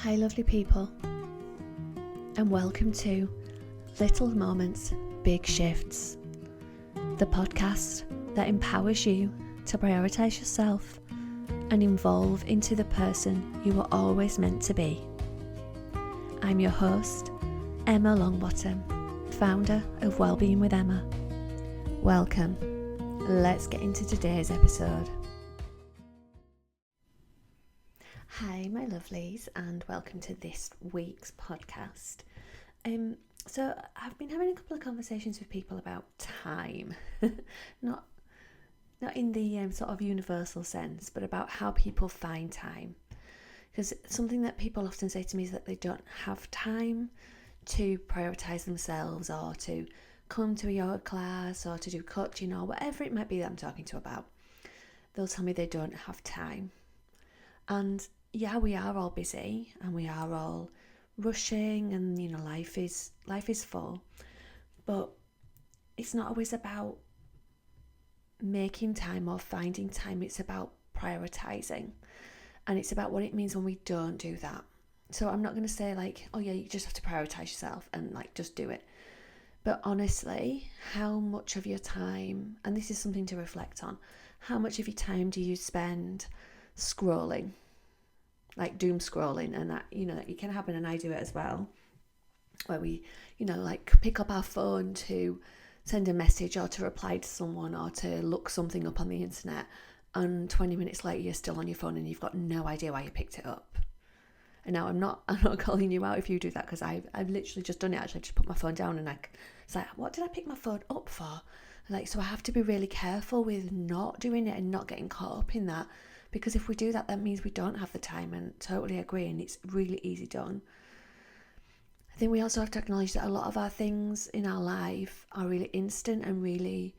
Hi lovely people, and welcome to Little Moments, Big Shifts, the podcast that empowers you to prioritise yourself and evolve into the person you were always meant to be. I'm your host, Emma Longbottom, founder of Wellbeing with Emma. Welcome. Let's get into today's episode. Hi my lovelies, and welcome to this week's podcast. So I've been having a couple of conversations with people about time, not in the sort of universal sense, but about how people find time. Because something that people often say to me is that they don't have time to prioritise themselves, or to come to a yoga class, or to do coaching, or whatever it might be that I'm talking to about. They'll tell me they don't have time. And yeah, we are all busy and we are all rushing, and life is full, but it's not always about making time or finding time. It's about prioritizing, and it's about what it means when we don't do that. So I'm not going to say like, oh yeah, you just have to prioritize yourself and like just do it. But honestly, how much of your time, and this is something to reflect on, how much of your time do you spend scrolling? Like doom scrolling, and that it can happen, and I do it as well, where we like pick up our phone to send a message or to reply to someone or to look something up on the internet, and 20 minutes later you're still on your phone and you've got no idea why you picked it up. And now I'm not calling you out if you do that, because I've literally just done it. Actually, I just put my phone down and it's like, what did I pick my phone up for? So I have to be really careful with not doing it and not getting caught up in that. Because if we do that, that means we don't have the time, and totally agree, and it's really easy done. I think we also have to acknowledge that a lot of our things in our life are really instant and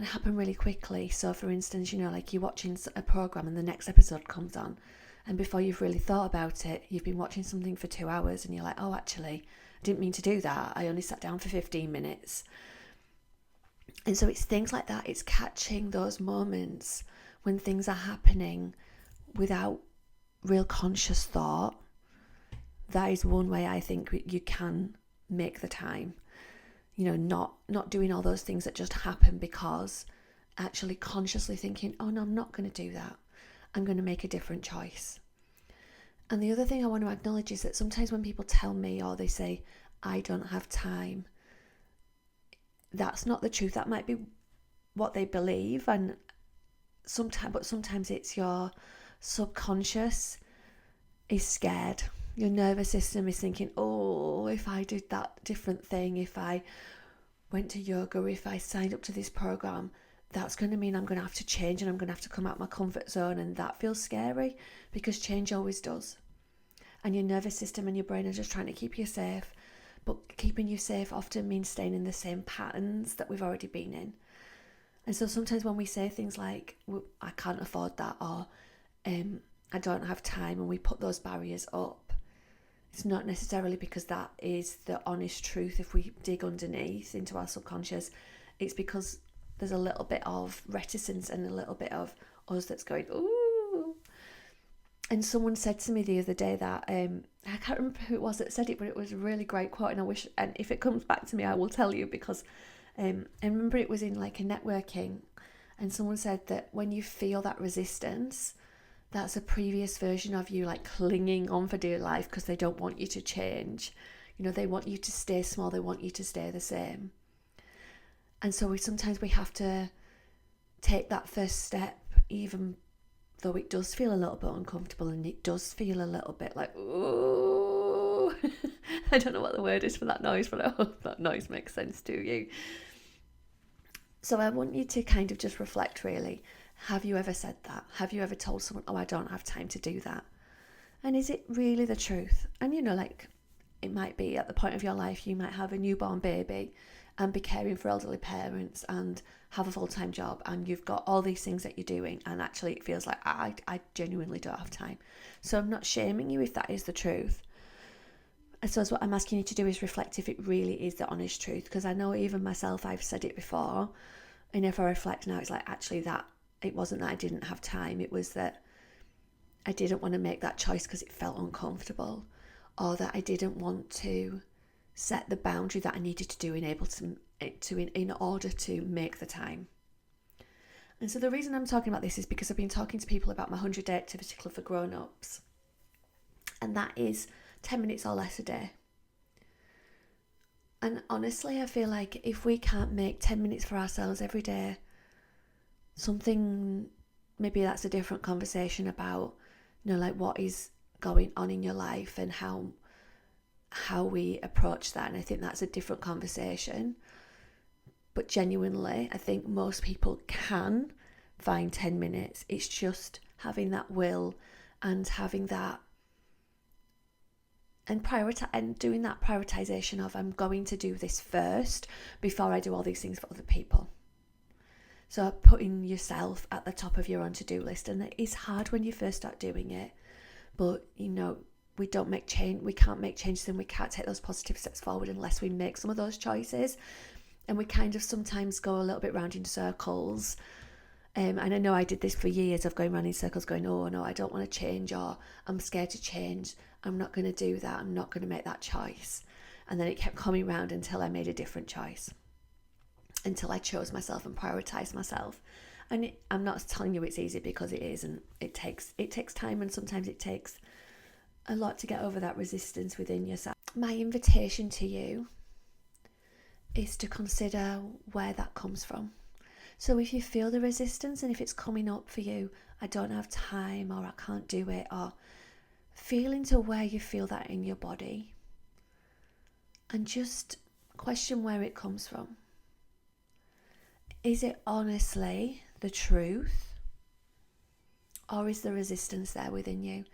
happen really quickly. So for instance, like you're watching a program and the next episode comes on, and before you've really thought about it, you've been watching something for 2 hours and you're like, oh, actually, I didn't mean to do that. I only sat down for 15 minutes. And so it's things like that. It's catching those moments when things are happening without real conscious thought. That is one way I think you can make the time. Not doing all those things that just happen, because actually consciously thinking, oh no, I'm not going to do that. I'm going to make a different choice. And the other thing I want to acknowledge is that sometimes when people tell me, or they say, I don't have time, that's not the truth. That might be what they believe, and sometimes it's your subconscious is scared. Your nervous system is thinking, oh, if I did that different thing, if I went to yoga, if I signed up to this program, that's going to mean I'm going to have to change, and I'm going to have to come out of my comfort zone, and that feels scary, because change always does. And your nervous system and your brain are just trying to keep you safe, but keeping you safe often means staying in the same patterns that we've already been in. And so sometimes when we say things like, well, I can't afford that, or I don't have time, and we put those barriers up, it's not necessarily because that is the honest truth. If we dig underneath into our subconscious, it's because there's a little bit of reticence and a little bit of us that's going, ooh. And someone said to me the other day that, I can't remember who it was that said it, but it was a really great quote, and if it comes back to me, I will tell you, because I remember it was in like a networking, and someone said that when you feel that resistance, that's a previous version of you like clinging on for dear life, because they don't want you to change. They want you to stay small. They want you to stay the same. And so sometimes we have to take that first step, even though it does feel a little bit uncomfortable, and it does feel a little bit like, ooh. I don't know what the word is for that noise, but I hope that noise makes sense to you. So I want you to kind of just reflect, really. Have you ever said that? Have you ever told someone, oh, I don't have time to do that? And is it really the truth? And it might be at the point of your life, you might have a newborn baby and be caring for elderly parents and have a full-time job, and you've got all these things that you're doing, and actually it feels like I genuinely don't have time. So I'm not shaming you if that is the truth. I suppose what I'm asking you to do is reflect if it really is the honest truth, because I know even myself, I've said it before, and if I reflect now, it's like, actually, that it wasn't that I didn't have time, it was that I didn't want to make that choice because it felt uncomfortable, or that I didn't want to set the boundary that I needed to do in order to make the time. And so the reason I'm talking about this is because I've been talking to people about my 100-day activity club for grown-ups, and that is 10 minutes or less a day. And honestly, I feel like if we can't make 10 minutes for ourselves every day, maybe that's a different conversation about, like what is going on in your life and how we approach that. And I think that's a different conversation. But genuinely, I think most people can find 10 minutes. It's just having that will and having that and doing that prioritization of, I'm going to do this first before I do all these things for other people. So putting yourself at the top of your own to-do list. And it is hard when you first start doing it, but we can't make changes, and we can't take those positive steps forward unless we make some of those choices. And we kind of sometimes go a little bit round in circles. And I know I did this for years, of going around in circles going, oh no, I don't want to change, or I'm scared to change. I'm not going to do that. I'm not going to make that choice. And then it kept coming round until I made a different choice, until I chose myself and prioritised myself. And I'm not telling you it's easy, because it isn't. It takes time, and sometimes it takes a lot to get over that resistance within yourself. My invitation to you is to consider where that comes from. So if you feel the resistance, and if it's coming up for you, I don't have time, or I can't do it, or feel into where you feel that in your body, and just question where it comes from. Is it honestly the truth, or is the resistance there within you?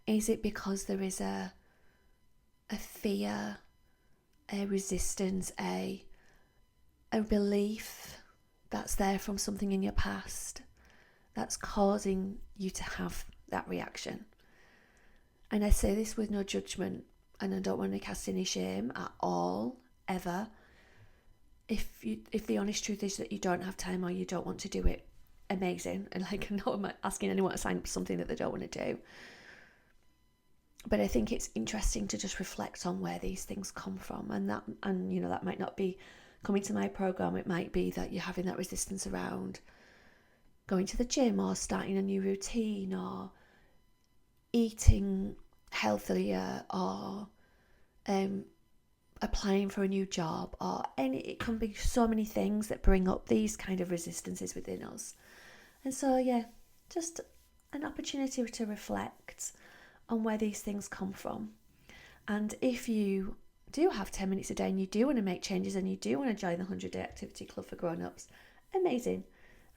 Is it because there is a fear, a resistance, a belief that's there from something in your past that's causing you to have that reaction? And I say this with no judgment, and I don't want to cast any shame at all, ever. If the honest truth is that you don't have time, or you don't want to do it, amazing. And I'm not asking anyone to sign up for something that they don't want to do. But I think it's interesting to just reflect on where these things come from, and that might not be coming to my program. It might be that you're having that resistance around going to the gym, or starting a new routine, or eating healthier, or applying for a new job, or it can be so many things that bring up these kind of resistances within us. And so just an opportunity to reflect on where these things come from. And if you do have 10 minutes a day, and you do want to make changes, and you do want to join the 100-day activity club for grown-ups, amazing.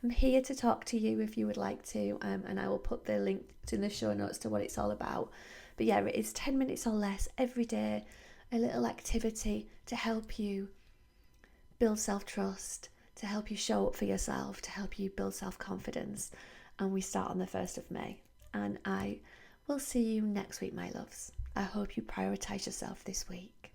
I'm here to talk to you if you would like to, and I will put the link in the show notes to what it's all about. But yeah, it is 10 minutes or less every day, a little activity to help you build self-trust, to help you show up for yourself, to help you build self-confidence. And we start on the 1st of May. And I will see you next week, my loves. I hope you prioritise yourself this week.